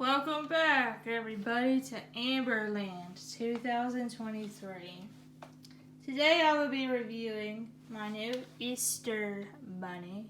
Welcome back, everybody, to Amberland 2023. Today I will be reviewing my new Easter bunny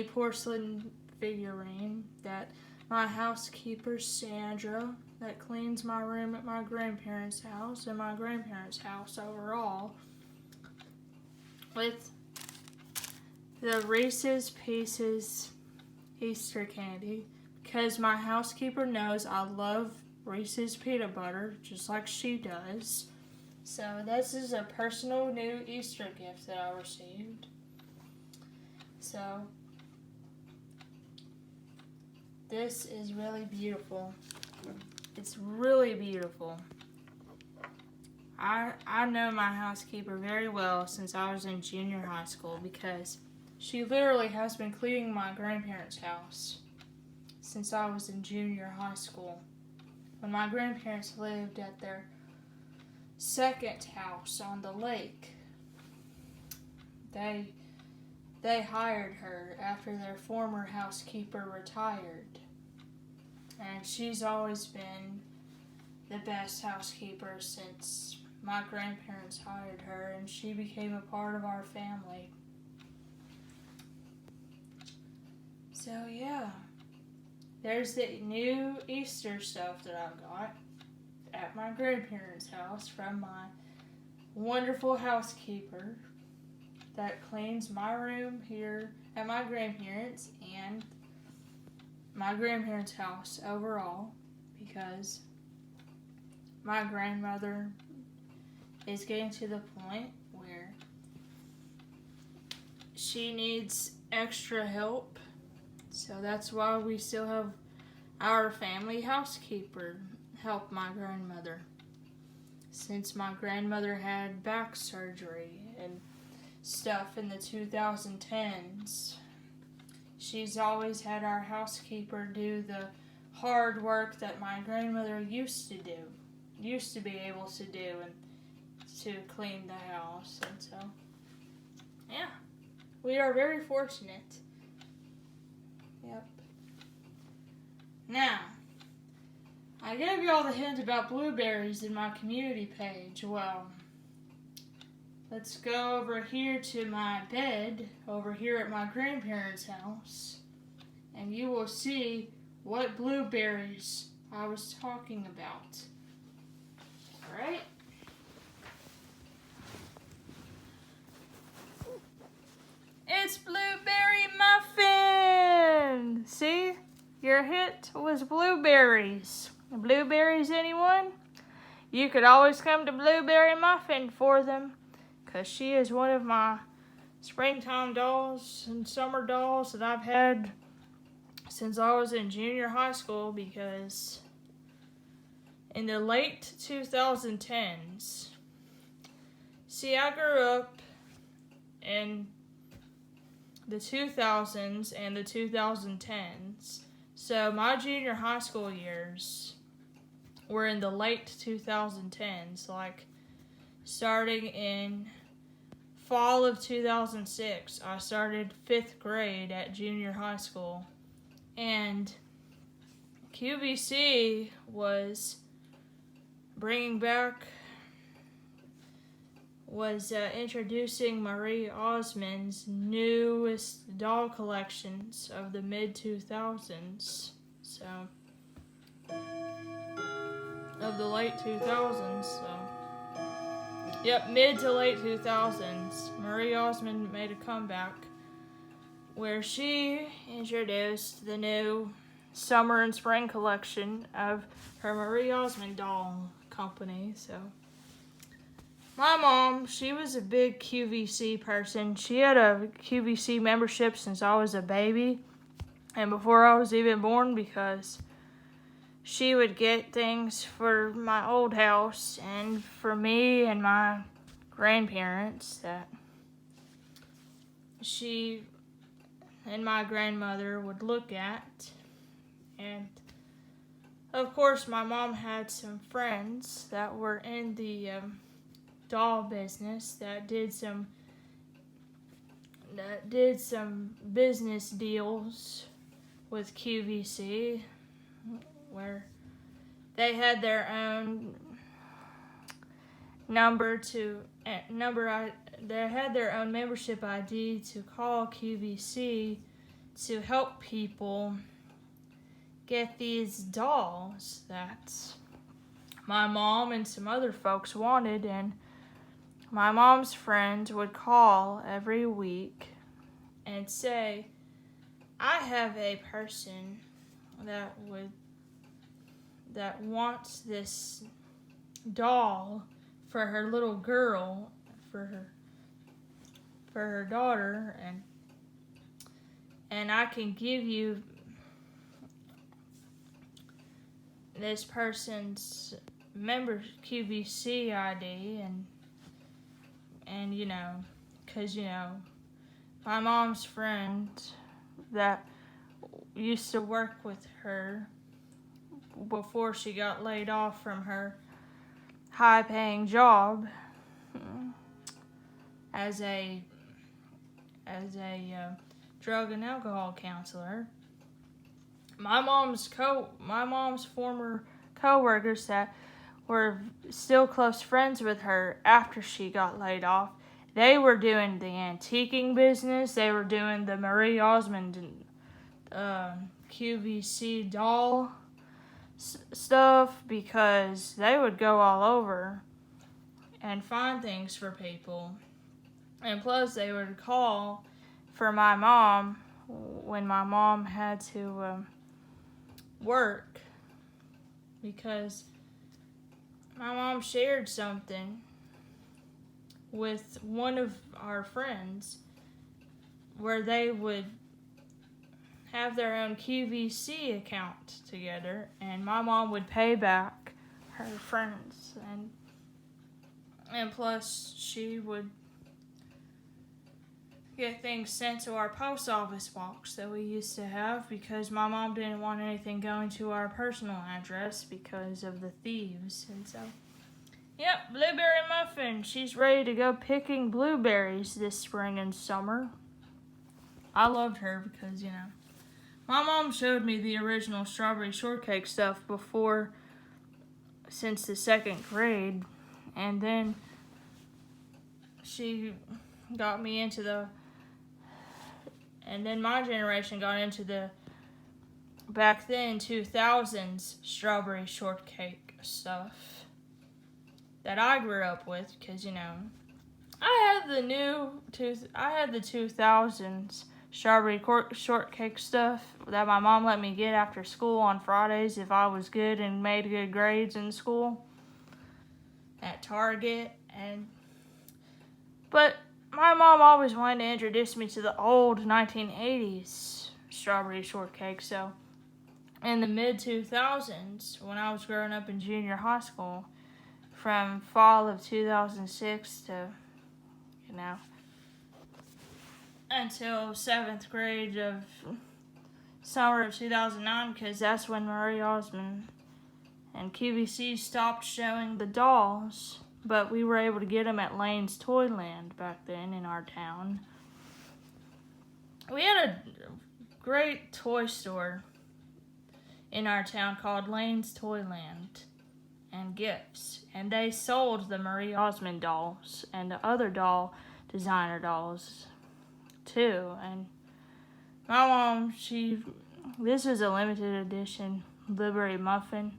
porcelain figurine that my housekeeper Sandra, that cleans my room at my grandparents' house and my grandparents' house overall, with the Reese's Pieces Easter candy. Because my housekeeper knows I love Reese's peanut butter, just like she does. So this is a personal new Easter gift that I received. So this is really beautiful. It's really beautiful. I know my housekeeper very well since I was in junior high school because she literally has been cleaning my grandparents' house since I was in junior high school, when my grandparents lived at their second house on the lake. They hired her after their former housekeeper retired, and she's always been the best housekeeper since my grandparents hired her, and she became a part of our family. So yeah. There's the new Easter stuff that I got at my grandparents' house from my wonderful housekeeper that cleans my room here at my grandparents' and my grandparents' house overall, because my grandmother is getting to the point where she needs extra help. So that's why we still have our family housekeeper help my grandmother. Since my grandmother had back surgery and stuff in the 2010s, she's always had our housekeeper do the hard work that my grandmother used to be able to do, and to clean the house. And so, yeah, we are very fortunate. Yep. Now, I gave you all the hint about blueberries in my community page. Well, let's go over here to my bed, over here at my grandparents' house, and you will see what blueberries I was talking about. Alright? It's blueberry muffin! See? Your hit was blueberries. Blueberries, anyone? You could always come to Blueberry Muffin for them, because she is one of my springtime dolls and summer dolls that I've had since I was in junior high school, because in the late 2010s, see, I grew up in the 2000s and the 2010s. So my junior high school years were in the late 2010s, like starting in fall of 2006. I started 5th grade at junior high school, and QVC was introducing Marie Osmond's newest doll collections of the mid-2000s. So, of the late 2000s, yep, mid to late 2000s, Marie Osmond made a comeback where she introduced the new summer and spring collection of her Marie Osmond doll company. So my mom, she was a big QVC person. She had a QVC membership since I was a baby and before I was even born, because she would get things for my old house and for me and my grandparents that she and my grandmother would look at. And of course, my mom had some friends that were in the doll business that did some business deals with QVC. where they had their own number to they had their own membership ID to call QVC to help people get these dolls that my mom and some other folks wanted, and my mom's friend would call every week and say, I have a person that wants this doll for her little girl, for her daughter, and I can give you this person's member QVC ID, and you know, because you know, my mom's friend that used to work with her before she got laid off from her high-paying job as a drug and alcohol counselor. My mom's former co-workers that were still close friends with her after she got laid off, they were doing the antiquing business. They were doing the Marie Osmond QVC doll stuff, because they would go all over and find things for people. And plus, they would call for my mom when my mom had to work, because my mom shared something with one of our friends where they would have their own QVC account together, and my mom would pay back her friends, and plus she would get things sent to our post office box that we used to have, because my mom didn't want anything going to our personal address because of the thieves. And so, yep, Blueberry Muffin, she's ready to go picking blueberries this spring and summer. I loved her because, you know, my mom showed me the original strawberry shortcake stuff since the 2nd grade, and then she got me into and then my generation got into the, back then, 2000s strawberry shortcake stuff that I grew up with, because, you know, I had the 2000s strawberry shortcake stuff that my mom let me get after school on Fridays if I was good and made good grades in school at Target. But my mom always wanted to introduce me to the old 1980s strawberry shortcake. So in the mid-2000s, when I was growing up in junior high school, from fall of 2006 to, you know, until 7th grade of summer of 2009, because that's when Marie Osmond and QVC stopped showing the dolls, but we were able to get them at Lane's Toyland back then in our town. We had a great toy store in our town called Lane's Toyland and Gifts, and they sold the Marie Osmond dolls and the other designer dolls too. And my mom, this was a limited edition Blueberry Muffin,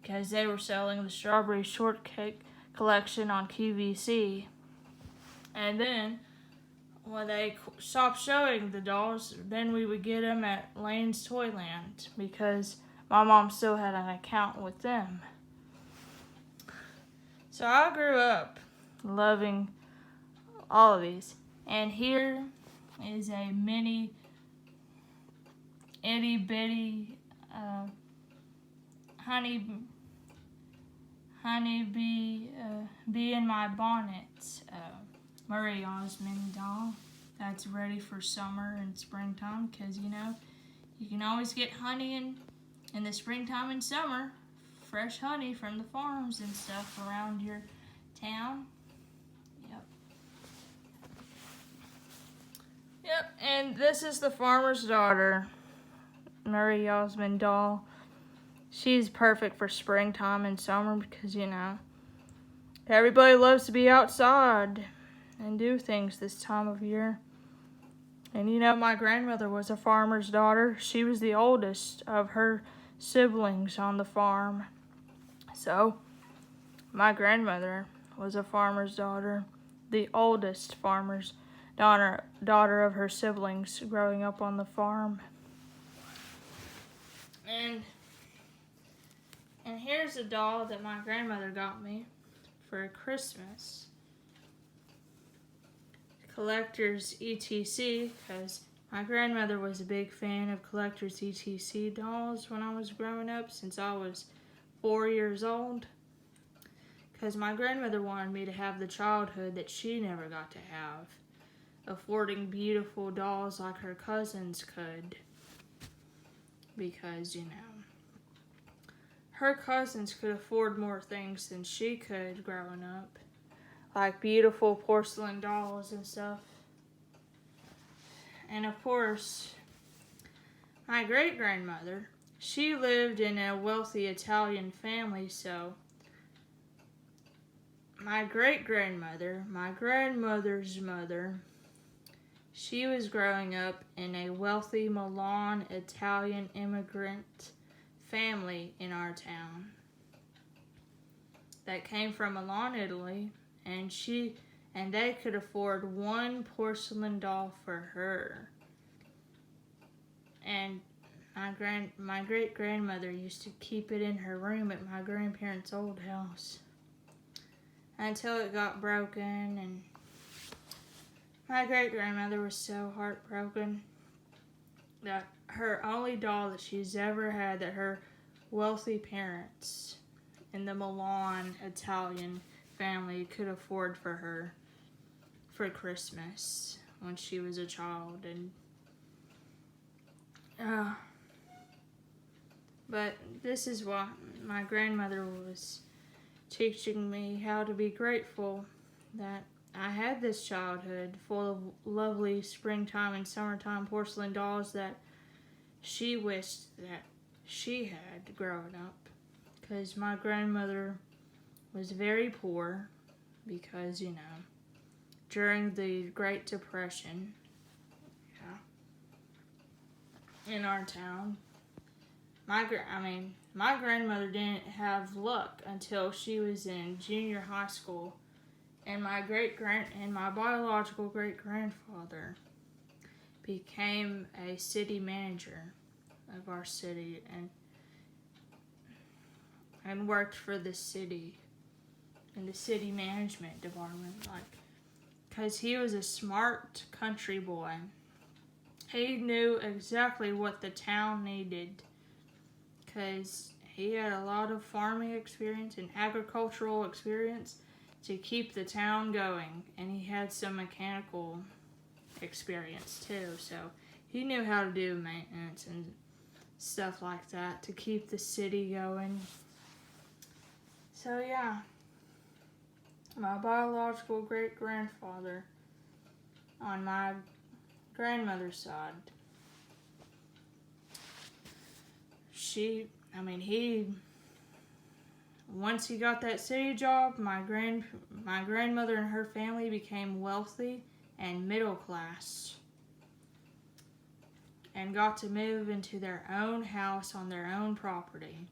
because they were selling the strawberry shortcake collection on QVC. And then when they stopped showing the dolls, then we would get them at Lane's Toyland, because my mom still had an account with them. So I grew up loving all of these. And here is a mini itty bitty honeybee bee in my bonnet Marie Osmond doll that's ready for summer and springtime, because, you know, you can always get honey in the springtime and summer, fresh honey from the farms and stuff around your town. Yep, and this is the farmer's daughter, Marie Osmond doll. She's perfect for springtime and summer because, everybody loves to be outside and do things this time of year. And my grandmother was a farmer's daughter. She was the oldest of her siblings on the farm. So, my grandmother was a farmer's daughter, the oldest farmer's daughter of her siblings growing up on the farm. And here's a doll that my grandmother got me for Christmas. Collector's ETC, because my grandmother was a big fan of Collector's ETC dolls when I was growing up, since I was 4 years old. Because my grandmother wanted me to have the childhood that she never got to have, affording beautiful dolls like her cousins could. Because, her cousins could afford more things than she could growing up, like beautiful porcelain dolls and stuff. And of course, my great-grandmother, she lived in a wealthy Italian family, so my great-grandmother, my grandmother's mother, she was growing up in a wealthy Milan Italian immigrant family in our town that came from Milan, Italy, and they could afford one porcelain doll for her. And my great-grandmother used to keep it in her room at my grandparents' old house until it got broken, and my great-grandmother was so heartbroken that her only doll that she's ever had that her wealthy parents in the Milan Italian family could afford for her for Christmas when she was a child. And but this is what my grandmother was teaching me, how to be grateful that I had this childhood full of lovely springtime and summertime porcelain dolls that she wished that she had growing up. Because my grandmother was very poor because, during the Great Depression, in our town, my grandmother didn't have luck until she was in junior high school, and my biological great-grandfather became a city manager of our city and worked for the city in the city management department, because he was a smart country boy. He knew exactly what the town needed, because he had a lot of farming experience and agricultural experience to keep the town going, and he had some mechanical experience too, so he knew how to do maintenance and stuff like that to keep the city going. So yeah, my biological great-grandfather on my grandmother's side, once he got that city job, my grandmother and her family became wealthy and middle class and got to move into their own house on their own property,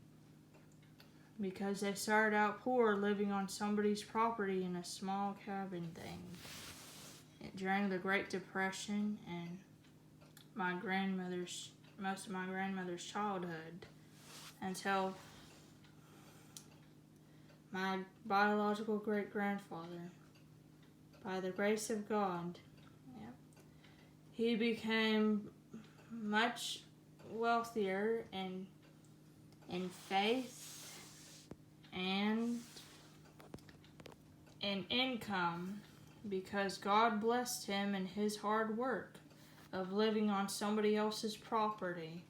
because they started out poor, living on somebody's property in a small cabin thing during the Great Depression and most of my grandmother's childhood, until my biological great-grandfather, by the grace of God, he became much wealthier in faith and in income, because God blessed him in his hard work of living on somebody else's property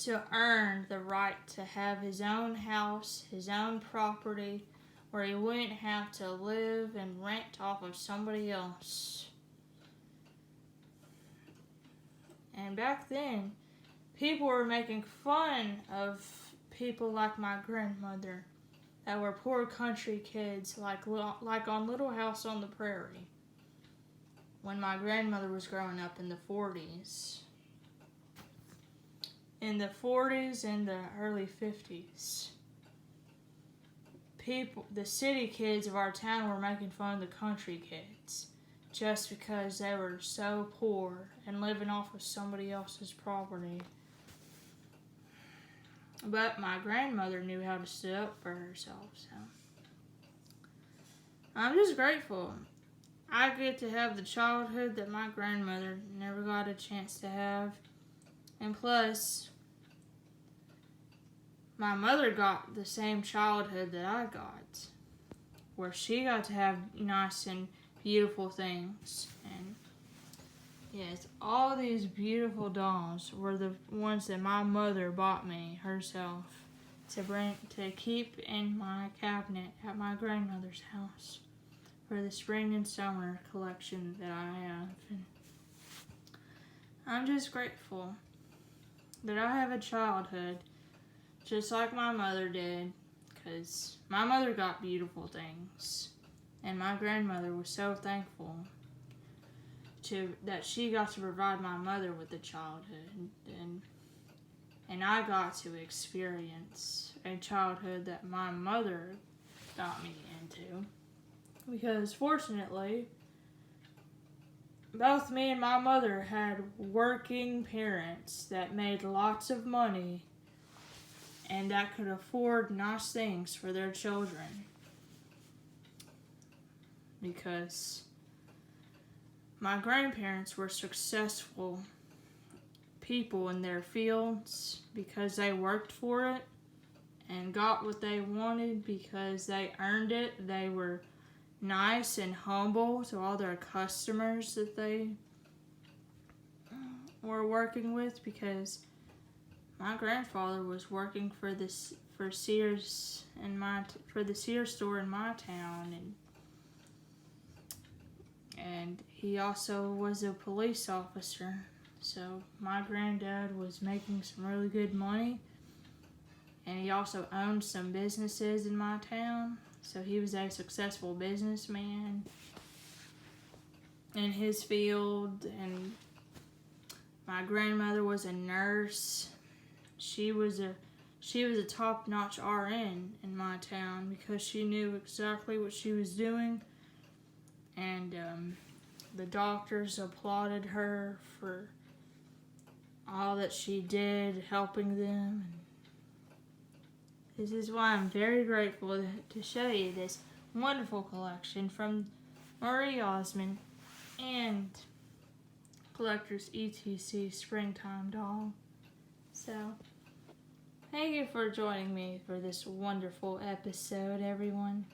to earn the right to have his own house, his own property, where he wouldn't have to live and rent off of somebody else. And back then, people were making fun of people like my grandmother that were poor country kids, like on Little House on the Prairie, when my grandmother was growing up in the 40s. In the 40s and the early 50s, the city kids of our town were making fun of the country kids just because they were so poor and living off of somebody else's property. But my grandmother knew how to stand up for herself, so I'm just grateful. I get to have the childhood that my grandmother never got a chance to have. And plus, my mother got the same childhood that I got, where she got to have nice and beautiful things. And yes, all these beautiful dolls were the ones that my mother bought me herself to keep in my cabinet at my grandmother's house for the spring and summer collection that I have. And I'm just grateful that I have a childhood just like my mother did, because my mother got beautiful things, and my grandmother was so thankful that she got to provide my mother with a childhood, and I got to experience a childhood that my mother got me into, because fortunately, both me and my mother had working parents that made lots of money and that could afford nice things for their children. Because my grandparents were successful people in their fields because they worked for it and got what they wanted because they earned it. They were nice and humble to all their customers that they were working with, because my grandfather was working for the Sears store in my town, and he also was a police officer. So my granddad was making some really good money, and he also owned some businesses in my town. So he was a successful businessman in his field, and my grandmother was a nurse. She was a top-notch RN in my town because she knew exactly what she was doing, and the doctors applauded her for all that she did, helping them. This is why I'm very grateful to show you this wonderful collection from Marie Osmond and Collector's ETC Springtime Doll. So, thank you for joining me for this wonderful episode, everyone.